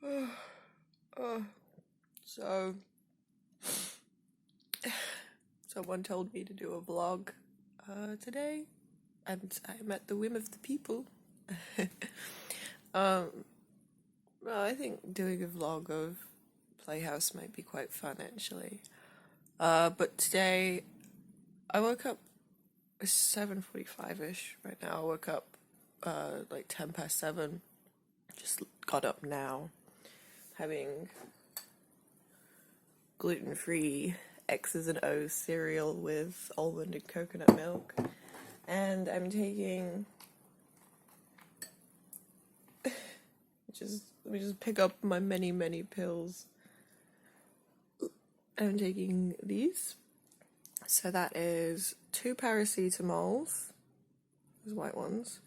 Oh, so, someone told me to do a vlog today, and I'm at the whim of the people. um, well, I think doing a vlog of Playhouse might be quite fun, actually. But today, I woke up 7:45ish right now. I woke up like 7:10. Just got up now, having gluten-free X's and O's cereal with almond and coconut milk, and I'm taking let me just pick up my many pills. I'm taking these. So that is 2 paracetamols, those white ones,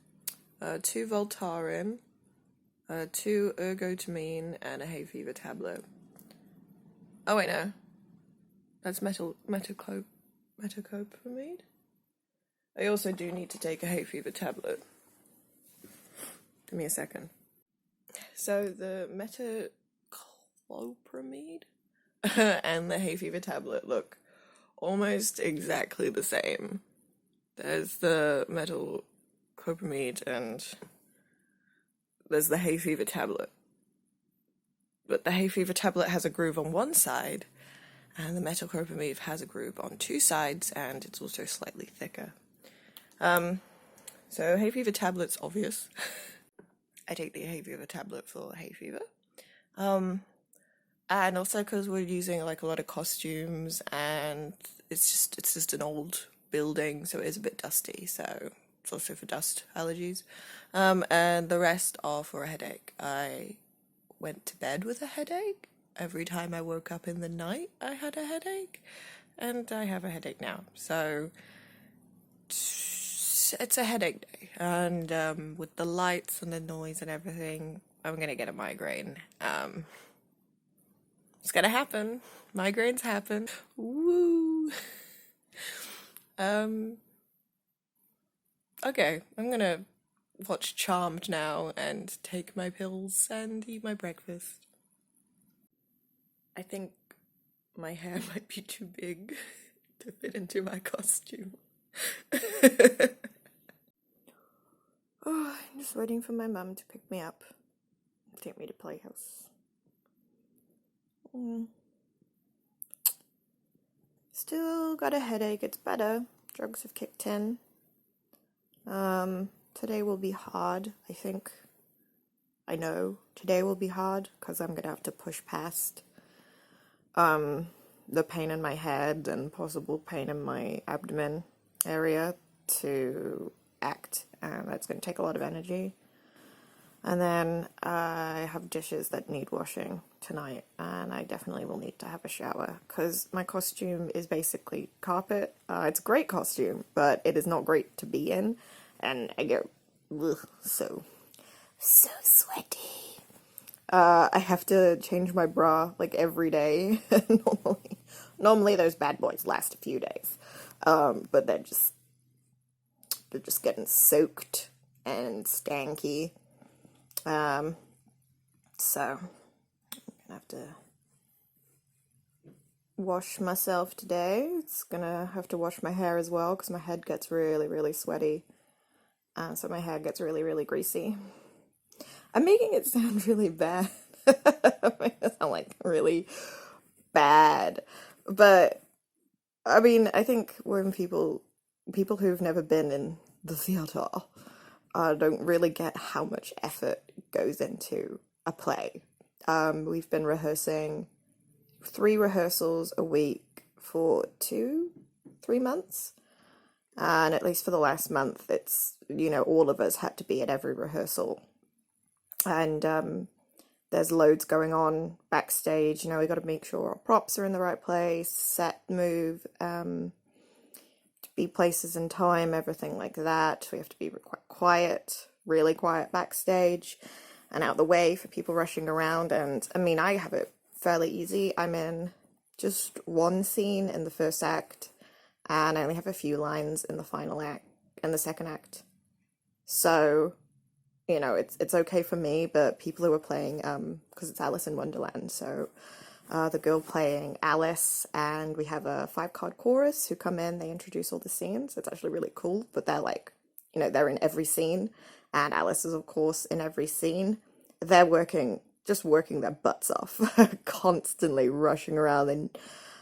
2 Voltaren, 2 ergotamine, and a hay fever tablet. Oh wait, no, that's metoclopramide. I also do need to take a hay fever tablet. Give me a second. So the metoclopramide and the hay fever tablet look almost exactly the same. There's the metoclopramide and there's the hay fever tablet. But the hay fever tablet has a groove on one side, and the metoclopramide has a groove on 2 sides, and it's also slightly thicker. So hay fever tablet's obvious. I take the hay fever tablet for hay fever. And also because we're using like a lot of costumes, and it's just an old building, so it is a bit dusty, so it's also for dust allergies. And the rest are for a headache. I went to bed with a headache. Every time I woke up in the night, I had a headache, and I have a headache now. So it's a headache day, and with the lights and the noise and everything, I'm gonna get a migraine. It's gonna happen. Migraines happen. Woo! Okay, I'm gonna watch Charmed now and take my pills and eat my breakfast. I think my hair might be too big to fit into my costume. Oh, I'm just waiting for my mum to pick me up and take me to Playhouse. Still got a headache. It's better. Drugs have kicked in. Today will be hard, I think. I know today will be hard because I'm gonna have to push past the pain in my head and possible pain in my abdomen area to act, and that's going to take a lot of energy. And then I have dishes that need washing tonight, and I definitely will need to have a shower because my costume is basically carpet. It's a great costume, but it is not great to be in, and I get so sweaty. I have to change my bra like every day. Normally those bad boys last a few days, but they're just getting soaked and stanky. So I'm gonna have to wash myself today. It's gonna have to wash my hair as well because my head gets really sweaty, so my hair gets really greasy. I'm making it sound really bad. I'm making it sound like really bad. But I mean, I think when people who've never been in the theater don't really get how much effort goes into a play. We've been rehearsing 3 rehearsals a week for 2-3 months. And at least for the last month, it's, all of us had to be at every rehearsal. And there's loads going on backstage. We got to make sure our props are in the right place, set move, to be places in time, everything like that. We have to be quiet, really quiet backstage and out the way for people rushing around. And I mean, I have it fairly easy. I'm in just one scene in the first act, and I only have a few lines in the final act, in the second act. So you know, it's okay for me, but people who are playing, because it's Alice in Wonderland, so the girl playing Alice, and we have a 5 card chorus who come in, they introduce all the scenes. It's actually really cool, but they're like, you know, they're in every scene, and Alice is, of course, in every scene. They're just working their butts off, constantly rushing around and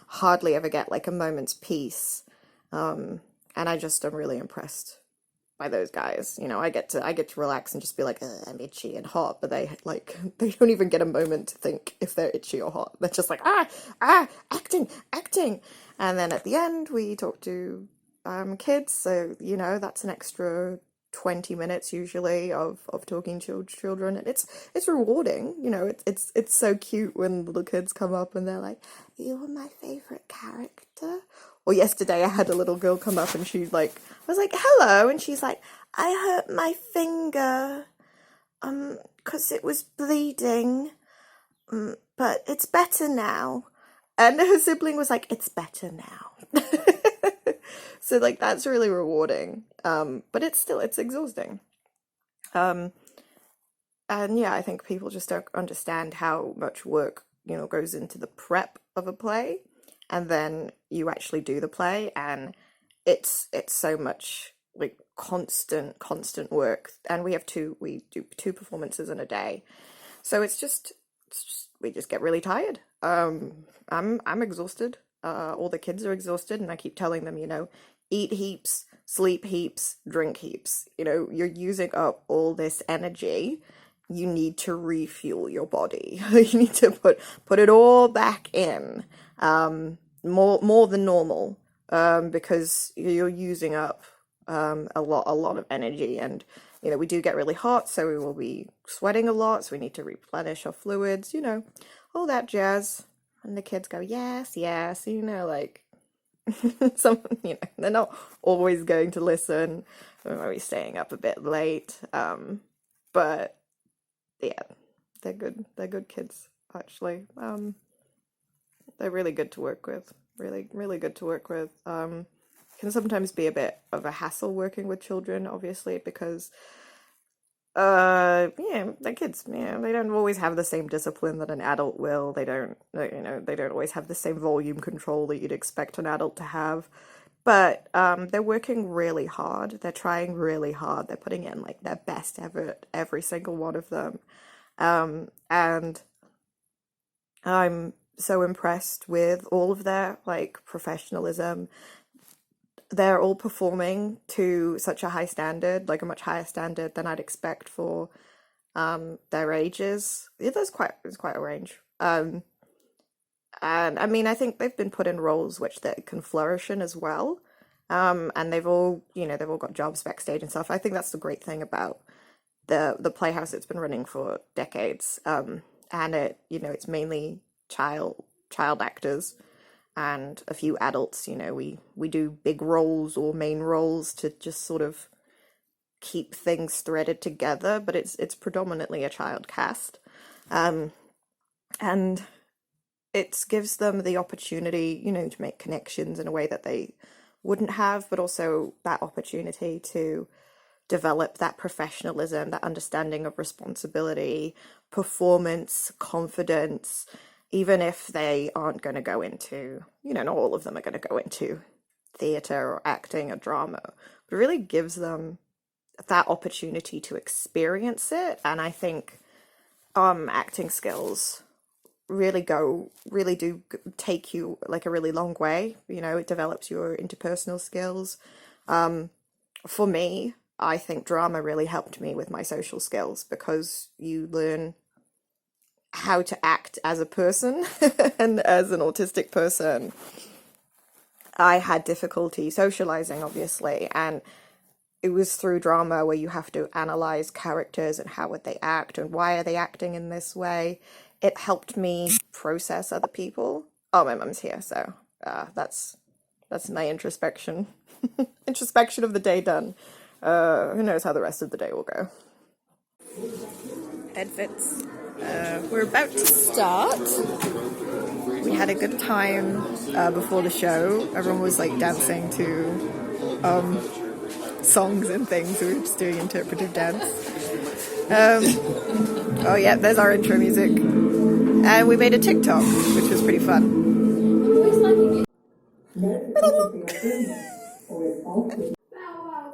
hardly ever get like a moment's peace. And I just am really impressed by those guys. You know, I get to relax and just be like, I'm itchy and hot, but they don't even get a moment to think if they're itchy or hot. They're just like, acting. And then at the end we talk to kids, so you know, that's an extra 20 minutes usually of talking to children, and it's rewarding. You know, it's so cute when little kids come up and they're like, you were my favorite character. Or yesterday I had a little girl come up and she like, I was like, hello, and she's like, I hurt my finger, because it was bleeding, but it's better now. And her sibling was like, it's better now. So like that's really rewarding. But it's exhausting. And yeah, I think people just don't understand how much work, you know, goes into the prep of a play, and then you actually do the play, and it's so much like constant work. And we do 2 performances in a day, so we just get really tired. I'm exhausted. All the kids are exhausted, and I keep telling them, you know, eat heaps, sleep heaps, drink heaps. You know, you're using up all this energy. You need to refuel your body. You need to put it all back in, more than normal, because you're using up a lot of energy. And you know, we do get really hot, so we will be sweating a lot, so we need to replenish our fluids, you know, all that jazz. And the kids go, yes, you know, like, some, you know, they're not always going to listen. We might be staying up a bit late, but yeah, they're good kids, actually. They're really good to work with, really good to work with. Can sometimes be a bit of a hassle working with children, obviously, because yeah, they're kids. Yeah, they don't always have the same discipline that an adult will. They don't, you know, they don't always have the same volume control that you'd expect an adult to have. But they're working really hard. They're trying really hard. They're putting in like their best effort, every single one of them. And I'm so impressed with all of their like professionalism. They're all performing to such a high standard, like a much higher standard than I'd expect for their ages. Yeah, it's quite a range. And I mean, I think they've been put in roles which they can flourish in as well. And they've all, you know, they've all got jobs backstage and stuff. I think that's the great thing about the Playhouse. It's been running for decades. And it, you know, it's mainly child actors and a few adults. You know, we do big roles or main roles to just sort of keep things threaded together, but it's predominantly a child cast. And it gives them the opportunity, you know, to make connections in a way that they wouldn't have, but also that opportunity to develop that professionalism, that understanding of responsibility, performance, confidence, even if they aren't going to go into, you know, not all of them are going to go into theatre or acting or drama, but it really gives them that opportunity to experience it. And I think acting skills really do take you like a really long way. You know, it develops your interpersonal skills. For me, I think drama really helped me with my social skills, because you learn how to act as a person. And as an autistic person, I had difficulty socializing, obviously, and it was through drama where you have to analyze characters and how would they act and why are they acting in this way. It helped me process other people. Oh, my mum's here, so that's my introspection of the day done. Who knows how the rest of the day will go. Head fits. We're about to start. We had a good time before the show. Everyone was like dancing to songs and things. We were just doing interpretive dance. Oh yeah, there's our intro music. And we made a TikTok, which was pretty fun.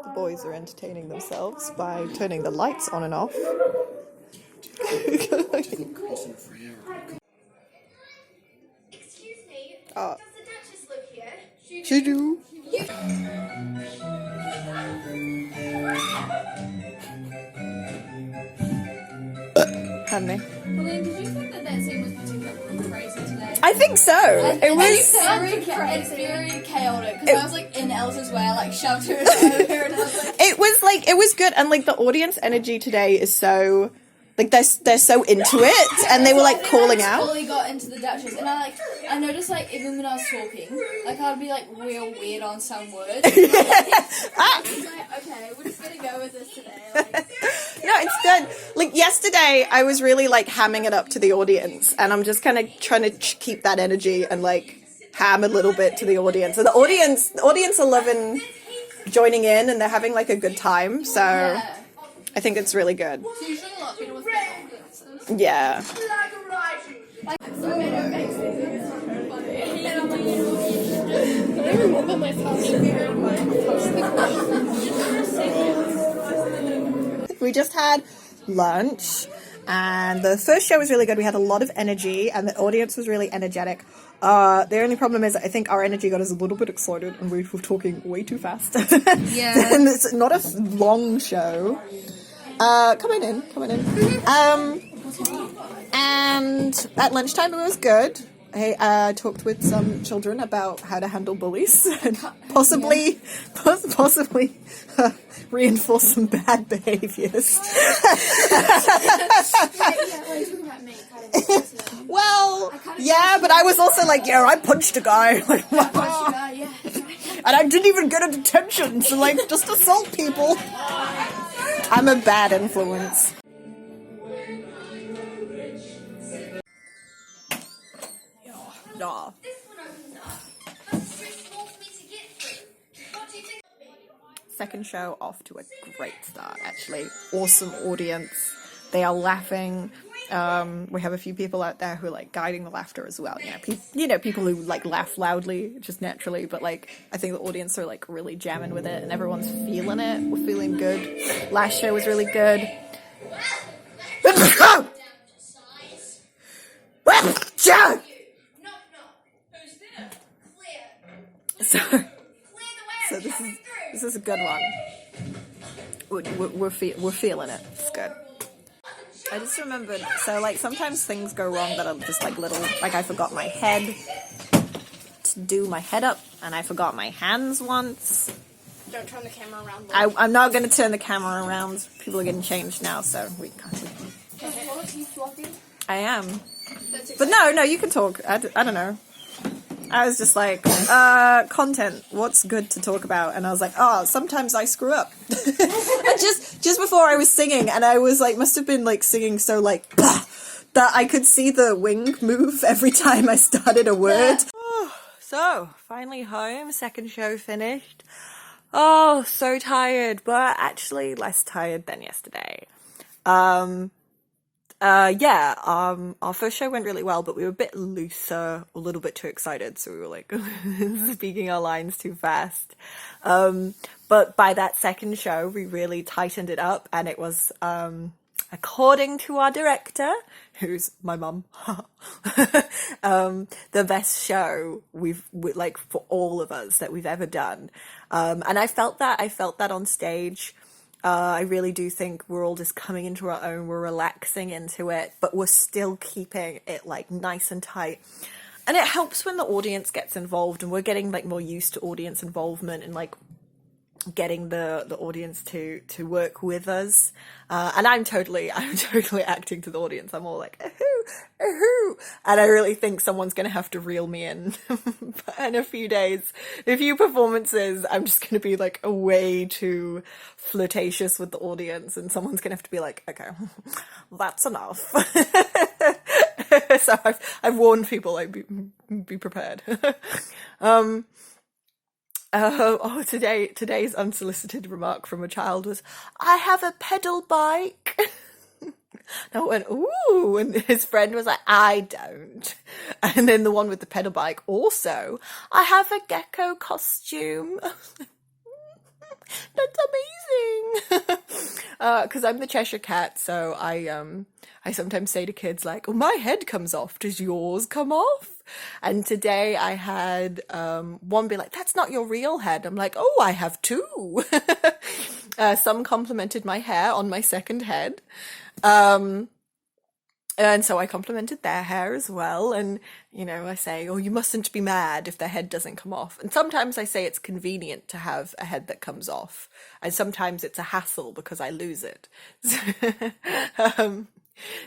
The boys are entertaining themselves by turning the lights on and off. Excuse me, does the Duchess live here? She do. Hadn't they? Pauline, did you think that scene was particularly crazy today? I think so. It was. It's very chaotic because I was like in Elsa's way, like shoved her over, and I was like, It was good, and like the audience energy today is so. Like they're so into it, and they were like calling out. Fully got into the Duchess, and I noticed like even when I was talking, like I'd be like real weird on some words. I was like, okay, we're just gonna go with this today. Like, No, it's good. Like yesterday, I was really like hamming it up to the audience, and I'm just kind of trying to keep that energy and like ham a little bit to the audience. And the audience are loving joining in, and they're having like a good time. So yeah. I think it's really good. It's usually a lot better with big audiences. Yeah. Like, so many things. It's so funny. We just had lunch, and the first show was really good. We had a lot of energy, and the audience was really energetic. The only problem is I think our energy got us a little bit excited, and we were talking way too fast. Yeah. And it's not a long show. Coming in. And at lunchtime it was good. I talked with some children about how to handle bullies and possibly reinforce some bad behaviors. Well, yeah, but I was also like, yeah, I punched a guy. Like, and I didn't even get a detention, so like, just assault people. I'm a bad influence. Yeah. Second show off to a great start, actually. Awesome audience. They are laughing. We have a few people out there who are like guiding the laughter as well. People who like laugh loudly just naturally, but like I think the audience are like really jamming with it, and everyone's feeling it. We're feeling good. Last show was really good. So this is a good one. We're feeling it. It's good. I just remembered, so like sometimes things go wrong that are just like little, like I forgot my head to do my head up, and I forgot my hands once. Don't turn the camera around. I'm not going to turn the camera around. People are getting changed now, so we can't. I am. But no, you can talk. I don't know. I was just like, content, what's good to talk about? And I was like, sometimes I screw up. And just before I was singing, and I was like, must have been like singing so like, that I could see the wing move every time I started a word. So, finally home, second show finished. Oh, so tired, but actually less tired than yesterday. Our first show went really well, but we were a bit looser, a little bit too excited, so we were like speaking our lines too fast. But by that second show, we really tightened it up, and it was, according to our director, who's my mum, the best show like for all of us that we've ever done. And I felt that on stage. I really do think we're all just coming into our own, we're relaxing into it, but we're still keeping it like nice and tight. And it helps when the audience gets involved, and we're getting like more used to audience involvement and like getting the audience to work with us. And I'm totally acting to the audience. I'm all like, ahoo. And I really think someone's going to have to reel me in in a few days. A few performances, I'm just going to be like way too flirtatious with the audience, and someone's going to have to be like, okay, that's enough. So I've warned people, like, be prepared. Today's unsolicited remark from a child was, I have a pedal bike. And I went, ooh, and his friend was like, I don't. And then the one with the pedal bike, also, I have a gecko costume. That's amazing. Because I'm the Cheshire Cat, so I sometimes say to kids like, "Oh, my head comes off. Does yours come off?" And today I had one be like, "That's not your real head." I'm like, "Oh, I have two." Some complimented my hair on my second head. And so I complimented their hair as well. And, I say, oh, you mustn't be mad if their head doesn't come off. And sometimes I say it's convenient to have a head that comes off. And sometimes it's a hassle because I lose it.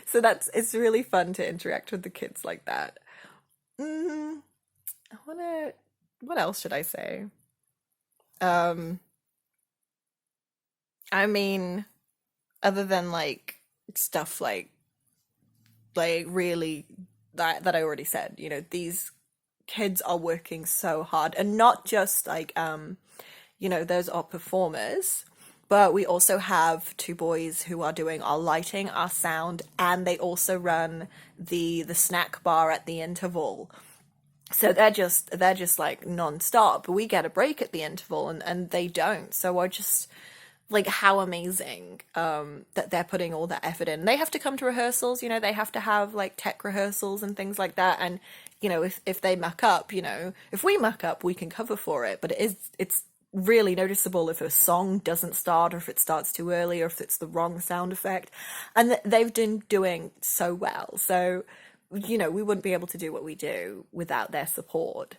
So it's really fun to interact with the kids like that. What else should I say? I mean, other than like stuff like really that I already said, these kids are working so hard, and not just like those are performers, but we also have two boys who are doing our lighting, our sound, and they also run the snack bar at the interval. So they're just like non-stop. We get a break at the interval, and they don't. So I just like how amazing that they're putting all that effort in. They have to come to rehearsals, they have to have like tech rehearsals and things like that. And if they muck up, if we muck up, we can cover for it. But it's really noticeable if a song doesn't start, or if it starts too early, or if it's the wrong sound effect. And they've been doing so well. So we wouldn't be able to do what we do without their support.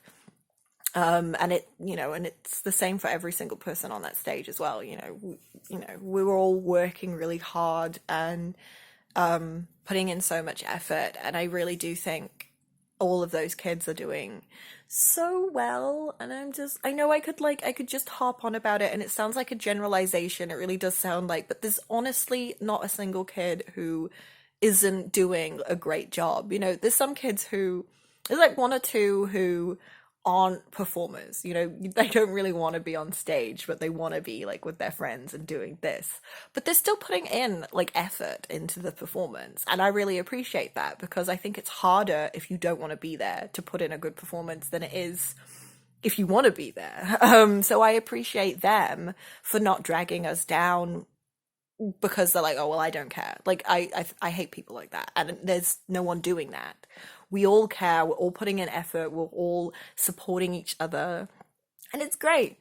And and it's the same for every single person on that stage as well. We were all working really hard and putting in so much effort, and I really do think all of those kids are doing so well. And I know I could just harp on about it, and it sounds like a generalization. It really does sound like, but there's honestly not a single kid who isn't doing a great job. There's some kids there's like one or two who aren't performers. They don't really want to be on stage, but they want to be like with their friends and doing this. But they're still putting in like effort into the performance. And I really appreciate that, because I think it's harder if you don't want to be there to put in a good performance than it is if you want to be there. So I appreciate them for not dragging us down because they're like, oh, well, I don't care. Like, I hate people like that. And there's no one doing that. We all care. We're all putting in effort. We're all supporting each other. And it's great.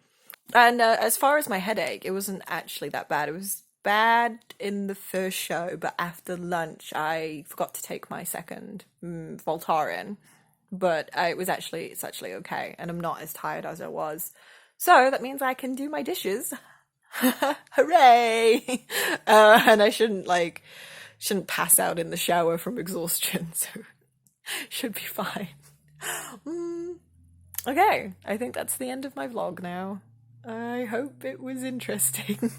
And as far as my headache, it wasn't actually that bad. It was bad in the first show, but after lunch, I forgot to take my second Voltaren. But it's actually okay. And I'm not as tired as I was. So that means I can do my dishes. Hooray! And I shouldn't pass out in the shower from exhaustion, so should be fine. Okay, I think that's the end of my vlog now. I hope it was interesting.